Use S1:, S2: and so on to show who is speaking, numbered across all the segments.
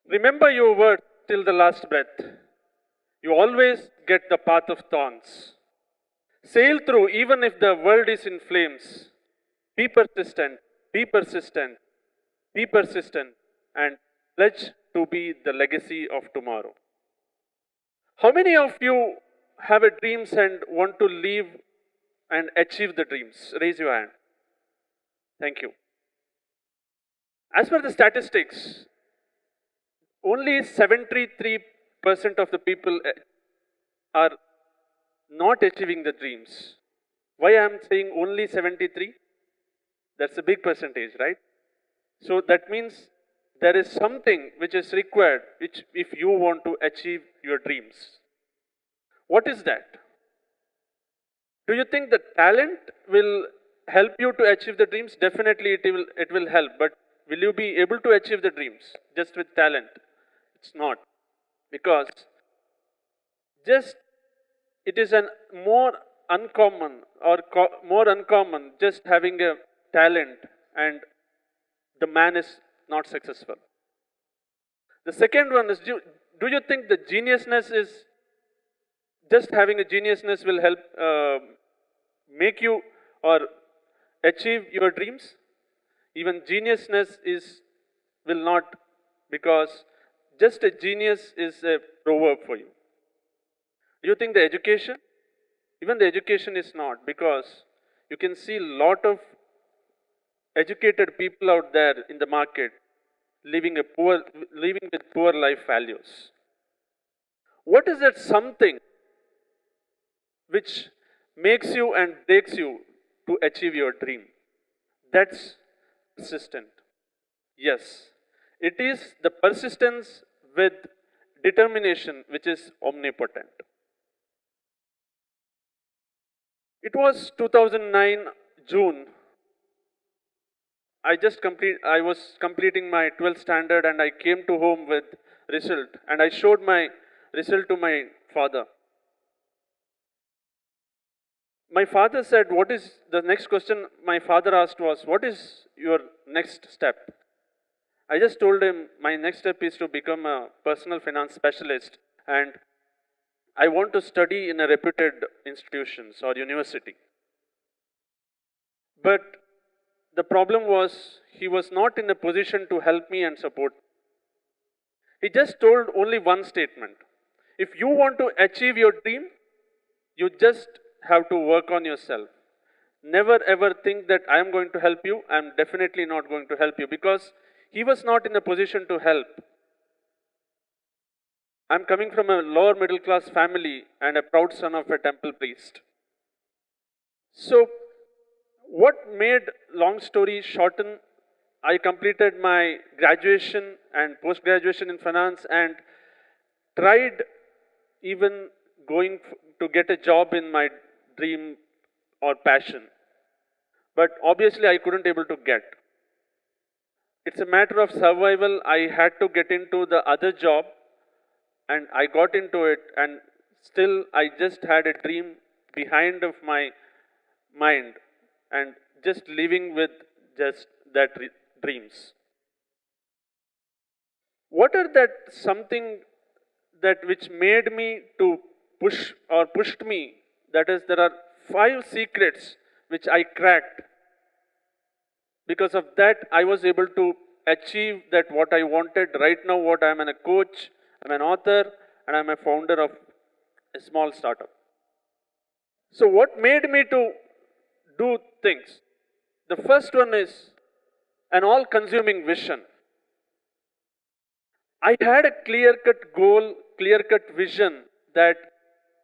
S1: Remember your word till the last breath. You always get the path of thorns. Sail through even if the world is in flames. Be persistent, be persistent, be persistent, and pledge to be the legacy of tomorrow. How many of you have a dreams and want to live and achieve the dreams? Raise your hand. Thank you. As per the statistics, only 73% of the people are not achieving the dreams. Why I am saying only 73? That's a big percentage, right? So that means there is something which is required which if you want to achieve your dreams. What is that? Do you think the talent will help you to achieve the dreams? Definitely it will help, but will you be able to achieve the dreams just with talent? It's not. Because just it is an more uncommon just having a talent and the man is not successful. The second one is, do you think the geniusness is just having a geniusness will help make you or achieve your dreams? Even geniusness will not, because just a genius is a proverb for you. Do you think the education? Even the education is not, because you can see a lot of educated people out there in the market living with poor life values. What is that something which makes you and breaks you to achieve your dream? That's persistent. Yes, it is the persistence with determination which is omnipotent. It was 2009 June. I was completing my 12th standard and I came to home with result and I showed my result to my father. My father said, what is the next question my father asked was, what is your next step? I just told him my next step is to become a personal finance specialist and I want to study in a reputed institutions or university. But the problem was he was not in a position to help me and support. He just told only one statement. If you want to achieve your dream, you just have to work on yourself. Never ever think that I am going to help you. I am definitely not going to help you, because he was not in a position to help. I am coming from a lower middle class family and a proud son of a temple priest. So what made long story shorten, I completed my graduation and post-graduation in finance and tried even going to get a job in my dream or passion. But obviously I couldn't able to get. It's a matter of survival. I had to get into the other job and I got into it, and still I just had a dream behind of my mind and just living with just that dreams. What are that something that which made me to push or pushed me? That is, there are 5 secrets which I cracked. Because of that, I was able to achieve that what I wanted. Right now, what I am a coach, I'm an author, and I'm a founder of a small startup. So what made me to do things? The first one is an all-consuming vision. I had a clear-cut goal, clear-cut vision that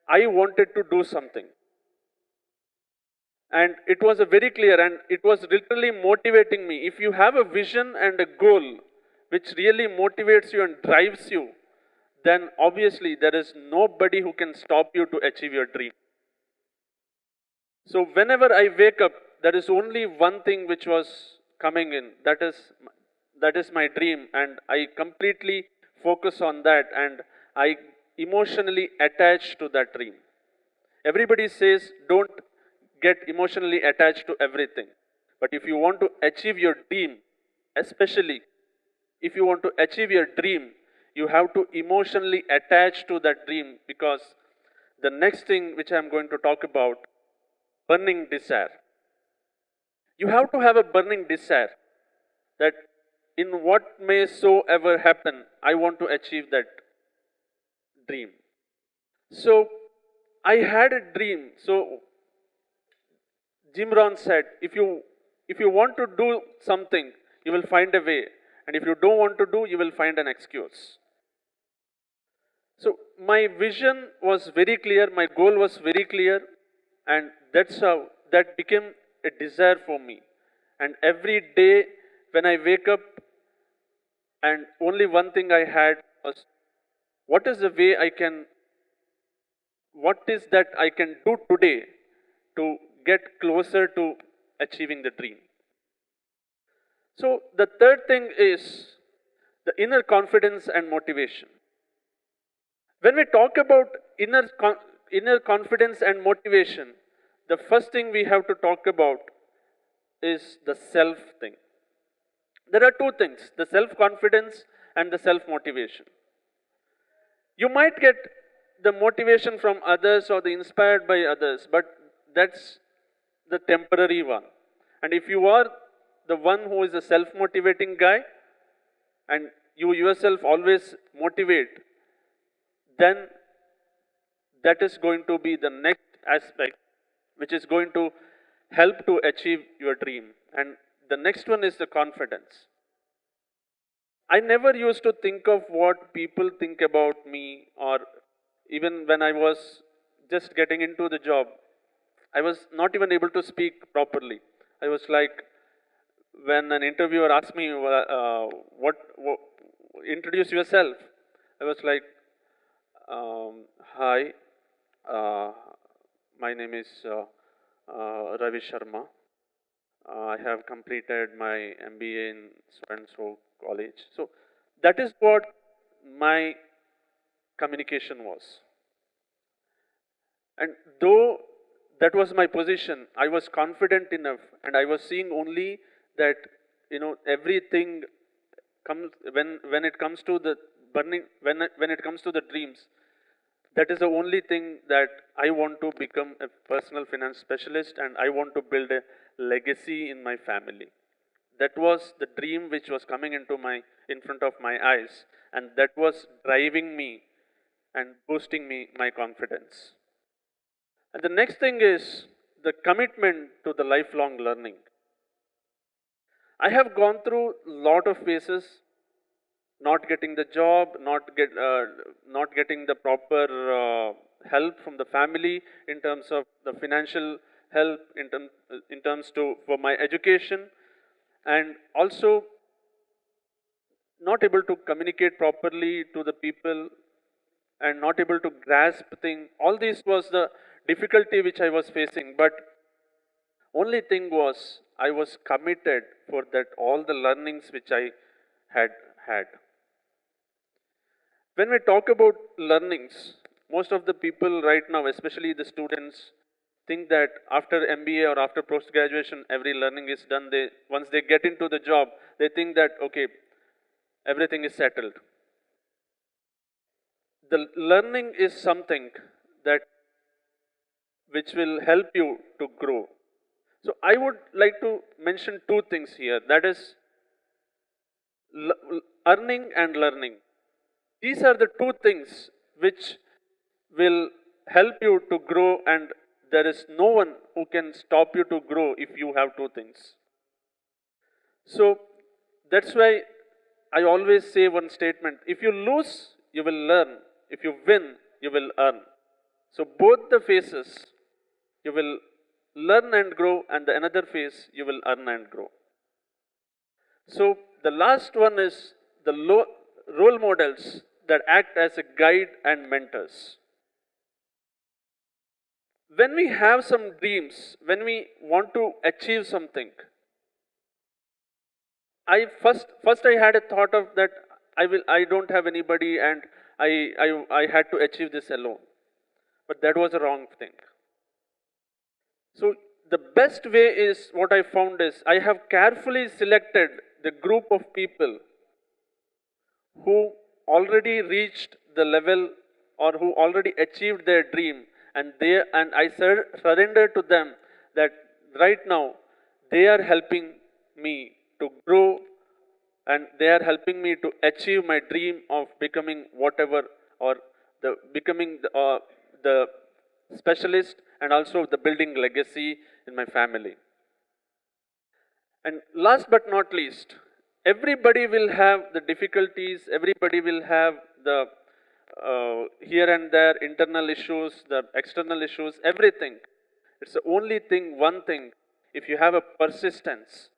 S1: I wanted to do something. And it was a very clear, and it was literally motivating me. If you have a vision and a goal which really motivates you and drives you, then obviously there is nobody who can stop you to achieve your dream. So whenever I wake up, there is only one thing which was coming in. That is my dream, and I completely focus on that, and I emotionally attach to that dream. Everybody says don't get emotionally attached to everything. But if you want to achieve your dream, especially if you want to achieve your dream, you have to emotionally attach to that dream, because the next thing which I'm going to talk about, burning desire. You have to have a burning desire that in what may so ever happen, I want to achieve that dream. So I had a dream. So Jim Rohn said, if you want to do something, you will find a way. And if you don't want to do, you will find an excuse. So my vision was very clear, my goal was very clear, and that's how that became a desire for me. And every day when I wake up, and only one thing I had was, what is the way I can, what is that I can do today to get closer to achieving the dream? So the third thing is the inner confidence and motivation. When we talk about inner confidence and motivation, the first thing we have to talk about is the self thing. There are two things, the self confidence and the self motivation. You might get the motivation from others or the inspired by others, but that's the temporary one. And if you are the one who is a self motivating guy and you yourself always motivate, then that is going to be the next aspect which is going to help to achieve your dream. And the next one is the confidence. I never used to think of what people think about me, or even when I was just getting into the job, I was not even able to speak properly. I was like, when an interviewer asked me, what introduce yourself, I was like, hi, uh, my name is Ravi Sharma. I have completed my MBA in so and so college. So that is what my communication was. And though that was my position, I was confident enough, and I was seeing only that, everything comes when it comes to the burning, when it comes to the dreams, that is the only thing that I want to become a personal finance specialist, and I want to build a legacy in my family. That was the dream which was coming in front of my eyes, and that was driving me and boosting me my confidence. And the next thing is the commitment to the lifelong learning. I have gone through a lot of phases, not getting the job, not getting the proper help from the family in terms of the financial help, in terms to for my education, and also not able to communicate properly to the people, and not able to grasp things. All this was the difficulty which I was facing, but only thing was I was committed for that all the learnings which I had had. When we talk about learnings, most of the people right now, especially the students, think that after MBA or after post graduation, every learning is done. Once they get into the job, they think that okay, everything is settled. The learning is something that which will help you to grow. So I would like to mention two things here. That is earning and learning. These are the two things which will help you to grow, and there is no one who can stop you to grow if you have two things. So that's why I always say one statement: if you lose, you will learn. If you win, you will earn. So both the phases, you will learn and grow, and the another phase, you will earn and grow. So the last one is the role models that act as a guide and mentors. When we have some dreams, when we want to achieve something, I had a thought of that I don't have anybody, and I had to achieve this alone. But that was a wrong thing. So the best way is what I found is I have carefully selected the group of people who already reached the level or who already achieved their dream, and I surrender to them that right now they are helping me to grow, and they are helping me to achieve my dream of becoming whatever, or becoming the specialist, and also the building legacy in my family. And last but not least, everybody will have the difficulties, everybody will have the here and there internal issues, the external issues, everything. It's the only thing, one thing, if you have a persistence,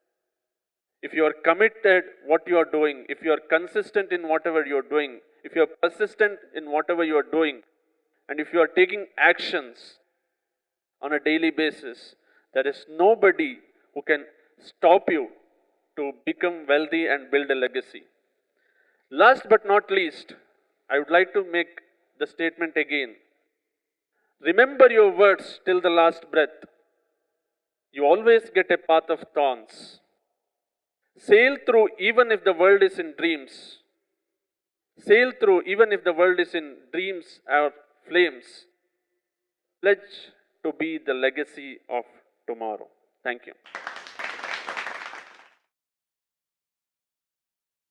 S1: if you are committed what you are doing, if you are consistent in whatever you are doing, if you are persistent in whatever you are doing, and if you are taking actions on a daily basis, there is nobody who can stop you to become wealthy and build a legacy. Last but not least, I would like to make the statement again. Remember your words till the last breath. You always get a path of thorns. Sail through even if the world is in dreams. Sail through even if the world is in dreams or flames. Pledge to be the legacy of tomorrow. Thank you.